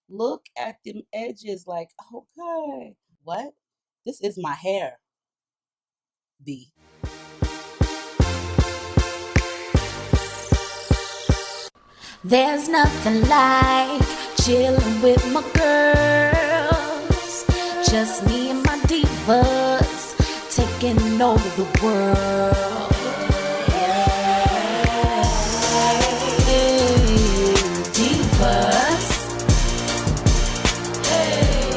Look at them edges, like, okay, what? This is my hair, B. There's nothing like chilling with my girls. Just me and my divas taking over the world. Hey, divas. Hey,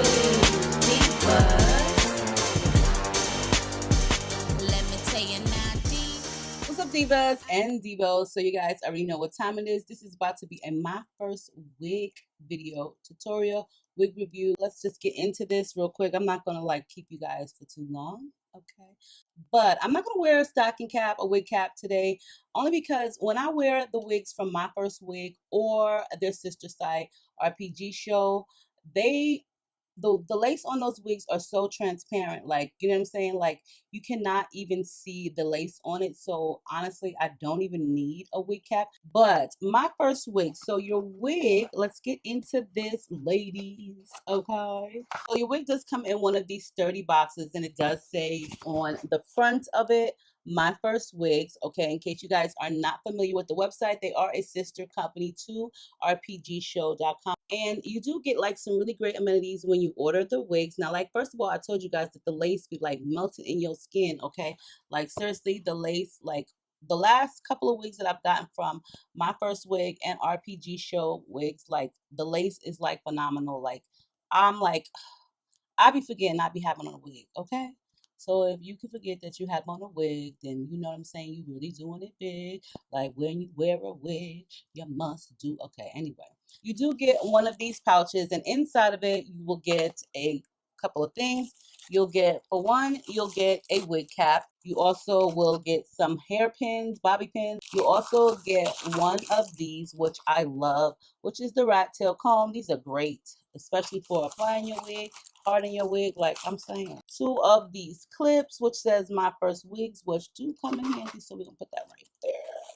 divas. Let me tell you now, What's up, divas and divos? So you guys already know what time it is. This is about to be my first wig video tutorial, wig review. Let's just get into this real quick. I'm not gonna like keep you guys for too long, okay? But I'm not gonna wear a stocking cap, a wig cap today, only because when I wear the wigs from Myfirstwig or their sister site, RPG Show, they the lace on those wigs are so transparent, like, you know what I'm saying, like you cannot even see the lace on it. So honestly, I don't even need a wig cap. But my first wig, so your wig, let's get into this, ladies, okay? So your wig does come in one of these sturdy boxes, and it does say on the front of it, Myfirstwigs, okay? In case you guys are not familiar with the website, they are a sister company to rpgshow.com. And you do get like some really great amenities when you order the wigs. Now, like, first of all, I told you guys that the lace be like melted in your skin, okay? Like, seriously, the lace, like, the last couple of wigs that I've gotten from Myfirstwig and RPG Show wigs, like, the lace is like phenomenal. Like, I'm like, I be forgetting I be having on a wig, okay? So if you can forget that you have on a wig, then you know what I'm saying, you really doing it big. Like, when you wear a wig, you must do. Okay, anyway, you do get one of these pouches, and inside of it you will get a couple of things. You'll get, for one, you'll get a wig cap. You also will get some hairpins, bobby pins. You also get one of these, which I love, which is the rat tail comb. These are great, especially for applying your wig, parting your wig, like I'm saying. Two of these clips, which says Myfirstwigs, which do come in handy, so we're gonna put that right there.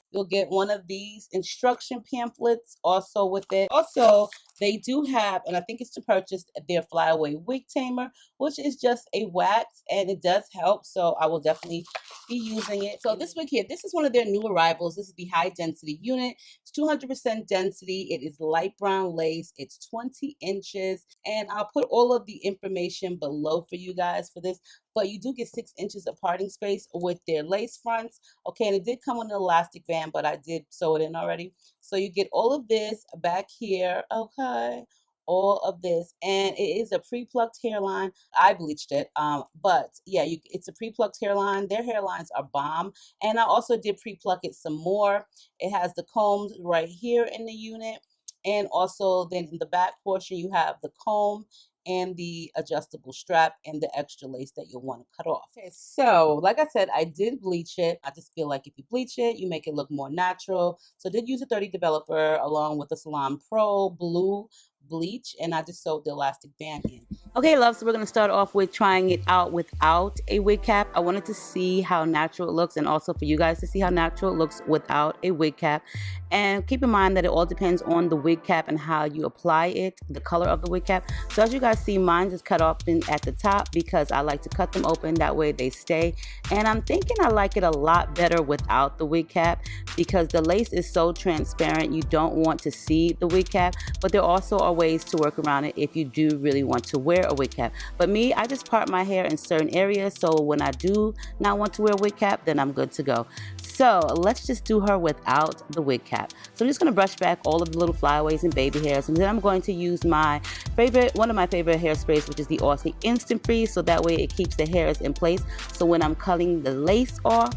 You'll get one of these instruction pamphlets also with it. Also, they do have, and I think it's to purchase, their flyaway wig tamer, which is just a wax, and it does help, so I will definitely be using it. So this wig here, this is one of their new arrivals. This is the high density unit. It's 200% density. It is light brown lace. It's 20 inches, and I'll put all of the information below for you guys for this. But you do get 6 inches of parting space with their lace fronts. Okay, and it did come with an elastic band, but I did sew it in already. So you get all of this back here, okay? All of this, and it is a pre-plucked hairline. I bleached it, but yeah, it's a pre-plucked hairline. Their hairlines are bomb, and I also did pre-pluck it some more. It has the combs right here in the unit, and also then in the back portion you have the comb and the adjustable strap and the extra lace that you'll want to cut off. Okay, so like I said, I did bleach it. I just feel like if you bleach it, you make it look more natural. So I did use a 30 developer along with the Salon Pro Blue bleach, and I just sewed the elastic band in. Okay, love, so we're going to start off with trying it out without a wig cap. I wanted to see how natural it looks, and also for you guys to see how natural it looks without a wig cap. And keep in mind that it all depends on the wig cap and how you apply it, the color of the wig cap. So as you guys see, mine is cut open at the top because I like to cut them open, that way they stay. And I'm thinking I like it a lot better without the wig cap because the lace is so transparent, you don't want to see the wig cap. But there also are ways to work around it if you do really want to wear a wig cap. But me, I just part my hair in certain areas, so when I do not want to wear a wig cap, then I'm good to go. So let's just do her without the wig cap. So I'm just going to brush back all of the little flyaways and baby hairs, and then I'm going to use my favorite, one of my favorite hairsprays, which is the Aussie Instant Freeze, so that way it keeps the hairs in place. So when I'm cutting the lace off,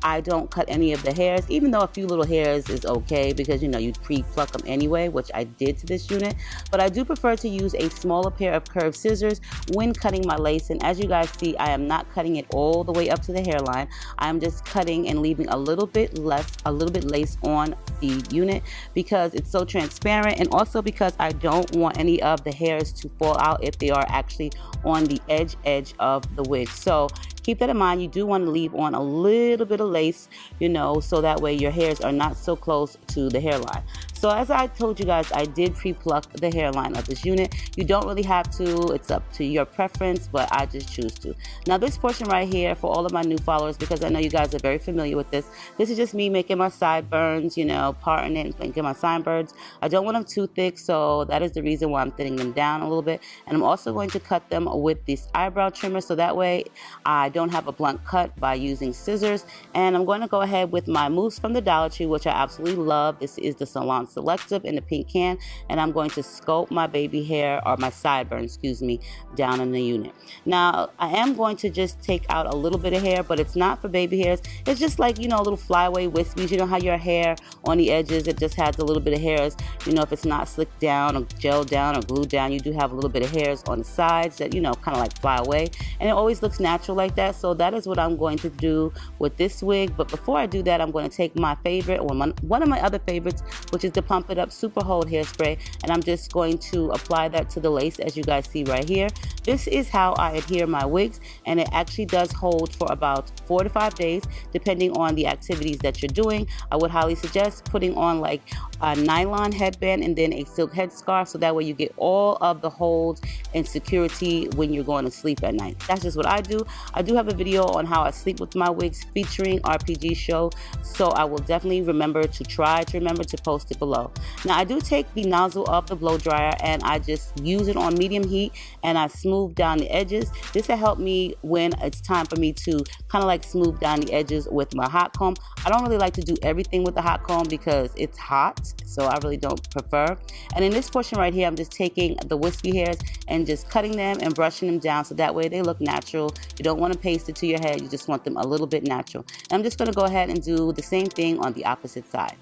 I don't cut any of the hairs, even though a few little hairs is okay because, you know, you pre-pluck them anyway, which I did to this unit. But I do prefer to use a smaller pair of curved scissors when cutting my lace. And as you guys see, I am not cutting it all the way up to the hairline. I'm just cutting and leaving a little bit lace on the unit because it's so transparent, and also because I don't want any of the hairs to fall out if they are actually on the edge of the wig. So keep that in mind. You do want to leave on a little bit of lace, you know, so that way your hairs are not so close to the hairline. So So as I told you guys, I did pre-pluck the hairline of this unit. You don't really have to, it's up to your preference, but I just choose to. Now this portion right here, for all of my new followers, because I know you guys are very familiar with this is just me making my sideburns, you know, parting it and making my sideburns. I don't want them too thick, so that is the reason why I'm thinning them down a little bit. And I'm also going to cut them with this eyebrow trimmer, so that way I don't have a blunt cut by using scissors. And I'm going to go ahead with my mousse from the Dollar Tree, which I absolutely love. This is the Salon Selective in the pink can, and I'm going to sculpt my baby hair, or my sideburn, excuse me, down in the unit. Now I am going to just take out a little bit of hair, but it's not for baby hairs. It's just like, you know, little flyaway wispies. You know how your hair on the edges, it just has a little bit of hairs. You know, if it's not slicked down or gelled down or glued down, you do have a little bit of hairs on the sides that, you know, kind of like fly away, and it always looks natural like that. So that is what I'm going to do with this wig. But before I do that, I'm going to take my favorite, or one of my other favorites, which is the Pump It Up Super Hold hairspray, and I'm just going to apply that to the lace, as you guys see right here. This is how I adhere my wigs, and it actually does hold for about 4 to 5 days, depending on the activities that you're doing. I would highly suggest putting on like a nylon headband and then a silk headscarf, so that way you get all of the holds and security when you're going to sleep at night. That's just what I do. I do have a video on how I sleep with my wigs featuring RPG show, so I will definitely remember to post it below. Now I do take the nozzle of the blow dryer and I just use it on medium heat, and I smooth down the edges. This will help me when it's time for me to kind of like smooth down the edges with my hot comb. I don't really like to do everything with the hot comb because it's hot, so I really don't prefer. And in this portion right here, I'm just taking the wispy hairs and just cutting them and brushing them down, so that way they look natural. You don't want to paste it to your head, you just want them a little bit natural. And I'm just going to go ahead and do the same thing on the opposite side.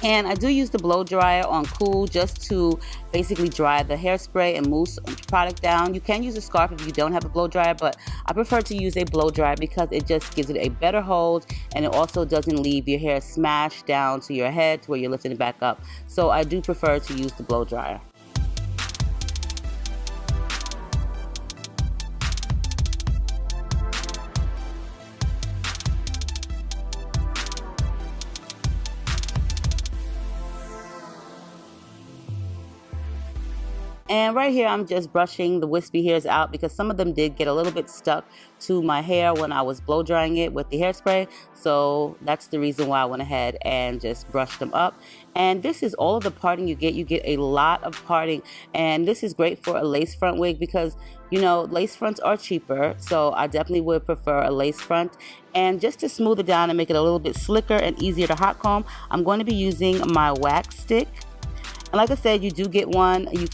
And I do use the blow dryer on cool just to basically dry the hairspray and mousse product down. You can use a scarf if you don't have a blow dryer, but I prefer to use a blow dryer because it just gives it a better hold, and it also doesn't leave your hair smashed down to your head to where you're lifting it back up. So I do prefer to use the blow dryer. And right here, I'm just brushing the wispy hairs out because some of them did get a little bit stuck to my hair when I was blow drying it with the hairspray. So that's the reason why I went ahead and just brushed them up. And this is all of the parting you get. You get a lot of parting. And this is great for a lace front wig because, you know, lace fronts are cheaper. So I definitely would prefer a lace front. And just to smooth it down and make it a little bit slicker and easier to hot comb, I'm going to be using my wax stick. And like I said, you do get one. You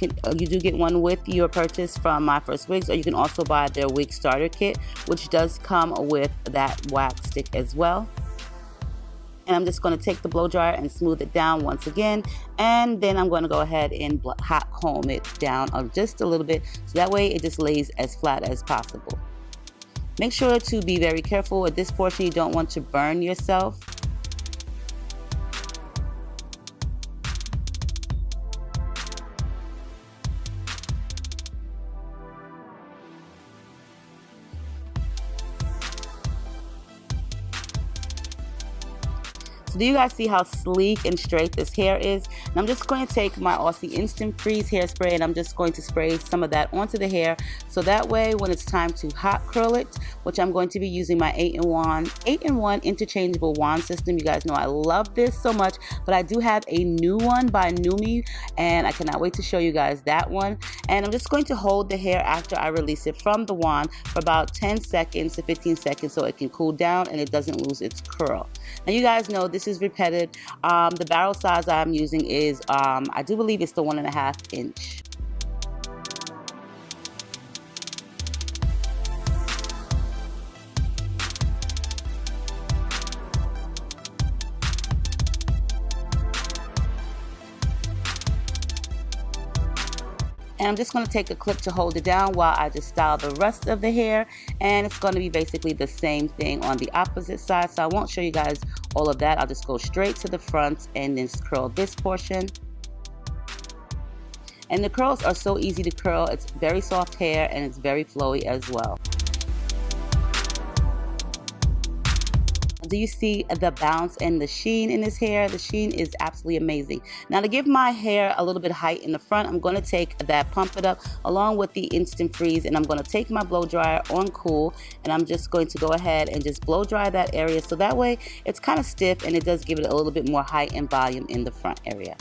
do get one with your purchase from Myfirstwigs, or you can also buy their wig starter kit, which does come with that wax stick as well. And I'm just going to take the blow dryer and smooth it down once again, and then I'm going to go ahead and hot comb it down just a little bit, so that way it just lays as flat as possible. Make sure to be very careful at this portion. You don't want to burn yourself. So do you guys see how sleek and straight this hair is? And I'm just going to take my Aussie Instant Freeze hairspray, and I'm just going to spray some of that onto the hair, so that way when it's time to hot curl it, which I'm going to be using my 8-in-1 interchangeable wand system. You guys know I love this so much, but I do have a new one by Numi, and I cannot wait to show you guys that one. And I'm just going to hold the hair after I release it from the wand for about 10 seconds to 15 seconds so it can cool down and it doesn't lose its curl. Now you guys know this is repeated. The barrel size I'm using is, I do believe it's the 1.5 inch. And I'm just going to take a clip to hold it down while I just style the rest of the hair. And it's going to be basically the same thing on the opposite side. So I won't show you guys all of that. I'll just go straight to the front and then just curl this portion. And the curls are so easy to curl. It's very soft hair and it's very flowy as well. Do you see the bounce and the sheen in this hair? The sheen is absolutely amazing. Now to give my hair a little bit of height in the front, I'm going to take that Pump It Up along with the Instant Freeze, and I'm going to take my blow dryer on cool, and I'm just going to go ahead and just blow dry that area so that way it's kind of stiff and it does give it a little bit more height and volume in the front area.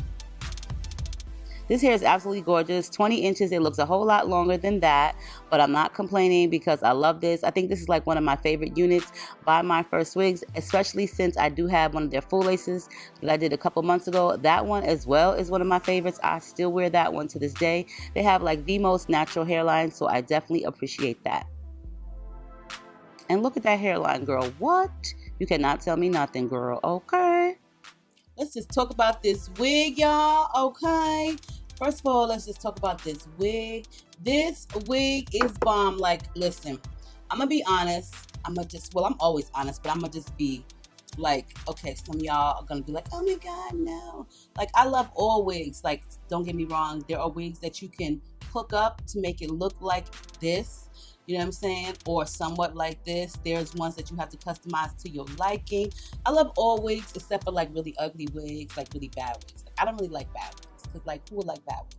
This hair is absolutely gorgeous, 20 inches. It looks a whole lot longer than that, but I'm not complaining because I love this. I think this is like one of my favorite units by Myfirstwigs, especially since I do have one of their full laces that I did a couple months ago. That one as well is one of my favorites. I still wear that one to this day. They have like the most natural hairline, so I definitely appreciate that. And look at that hairline, girl. What? You cannot tell me nothing, girl. Okay. Let's just talk about this wig, y'all. Okay. First of all, let's just talk about this wig. This wig is bomb. Like, listen, I'm gonna be honest. I'm always honest, but I'm gonna just be like, okay, some of y'all are gonna be like, oh my God, no. Like, I love all wigs. Like, don't get me wrong. There are wigs that you can hook up to make it look like this. You know what I'm saying? Or somewhat like this. There's ones that you have to customize to your liking. I love all wigs except for like really ugly wigs, like really bad wigs. Like, I don't really like bad wigs because like who would like bad wigs?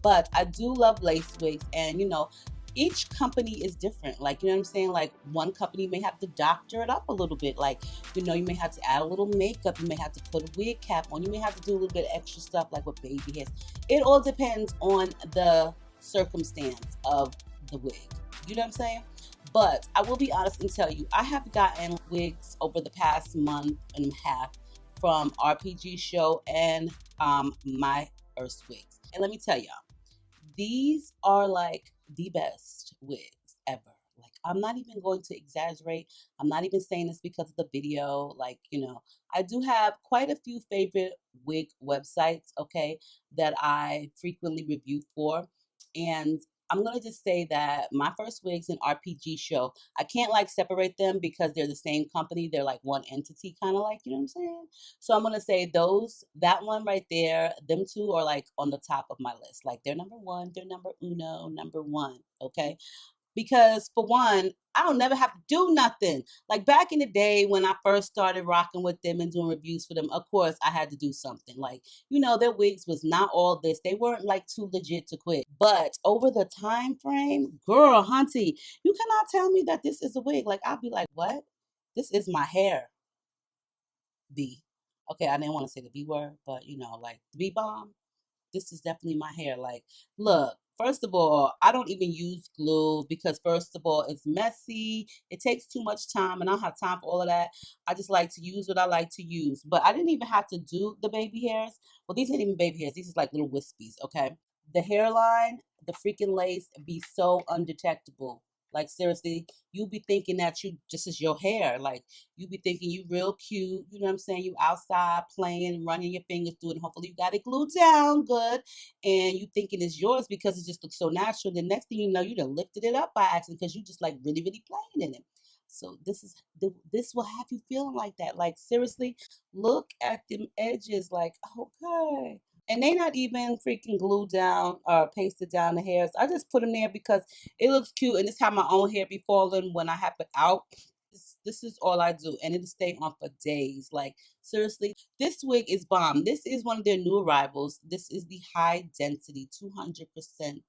But I do love lace wigs, and you know, each company is different. Like, you know what I'm saying? Like, one company may have to doctor it up a little bit. Like, you know, you may have to add a little makeup. You may have to put a wig cap on. You may have to do a little bit of extra stuff like with baby hairs. It all depends on the circumstance of the wig. You know what I'm saying? But I will be honest and tell you, I have gotten wigs over the past month and a half from RPG Show and Myfirstwigs. And let me tell y'all, these are like the best wigs ever. Like, I'm not even going to exaggerate. I'm not even saying this because of the video. Like, you know, I do have quite a few favorite wig websites, okay, that I frequently review for. And I'm going to just say that Myfirstwigs and RPG Show, I can't like separate them because they're the same company. They're like one entity, kind of like, you know what I'm saying? So I'm going to say that one right there, them two are like on the top of my list. Like, they're number one, they're number one, okay? Because for one, I don't never have to do nothing. Like back in the day when I first started rocking with them and doing reviews for them, of course I had to do something. Like, you know, their wigs was not all this. They weren't like too legit to quit. But over the time frame, girl, hunty, you cannot tell me that this is a wig. Like, I'll be like, what? This is my hair. B. Okay, I didn't want to say the B word, but you know, like the B bomb. This is definitely my hair. Like, look, first of all, I don't even use glue because first of all, it's messy. It takes too much time and I don't have time for all of that. I just like to use what I like to use. But I didn't even have to do the baby hairs. Well, these ain't even baby hairs. These is like little wispies, okay? The hairline, the freaking lace be so undetectable. Like, seriously, you be thinking that you just is your hair. Like, you be thinking you real cute. You know what I'm saying? You outside playing, running your fingers through it. And hopefully you got it glued down good. And you thinking it's yours because it just looks so natural. The next thing you know, you done lifted it up by accident because you just like really, really playing in it. So this will have you feeling like that. Like, seriously, look at them edges. Like, okay. And they not even freaking glued down or pasted down the hairs. I just put them there because it looks cute, and it's how my own hair be falling when I have it out. This is all I do, and it'll stay on for days. Like, seriously, this wig is bomb. This is one of their new arrivals. This is the high density, 200%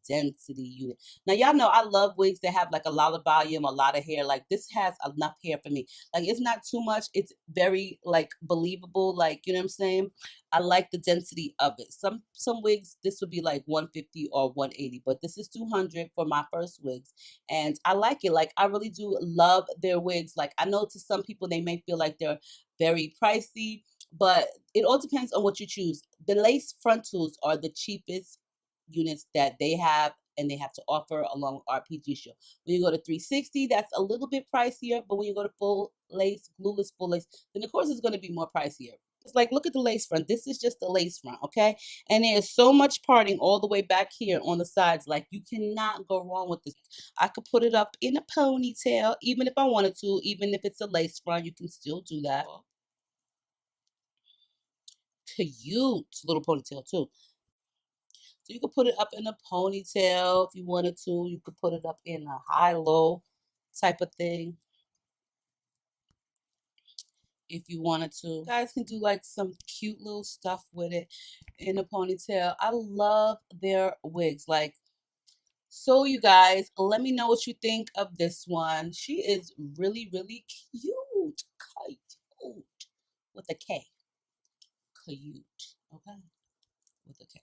density unit. Now, y'all know I love wigs that have like a lot of volume, a lot of hair. Like, this has enough hair for me. Like, it's not too much. It's very like believable. Like, you know what I'm saying? I like the density of it. Some wigs, this would be like 150 or 180, but this is 200 for Myfirstwigs. And I like it. Like, I really do love their wigs. Like, I know to some people, they may feel like they're very pricey, but it all depends on what you choose. The lace frontals are the cheapest units that they have and they have to offer along with RPG Show. When you go to 360, that's a little bit pricier, but when you go to full lace, glueless full lace, then of course it's going to be more pricier. It's like, look at the lace front. This is just the lace front, okay? And there's so much parting all the way back here on the sides. Like, you cannot go wrong with this. I could put it up in a ponytail, even if I wanted to. Even if it's a lace front, you can still do that. Cute little ponytail too. So you could put it up in a ponytail if you wanted to. You could put it up in a high-low type of thing if you wanted to. You guys can do like some cute little stuff with it in a ponytail. I love their wigs. Like, so you guys, let me know what you think of this one. She is really, really cute. Cute. With a K. Cute. Okay? With a K.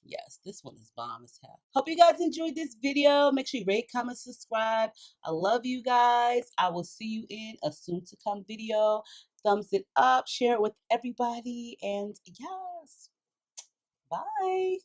Yes, this one is bomb as hell. Hope you guys enjoyed this video. Make sure you rate, comment, subscribe. I love you guys. I will see you in a soon to come video. Thumbs it up, share it with everybody, and yes, bye.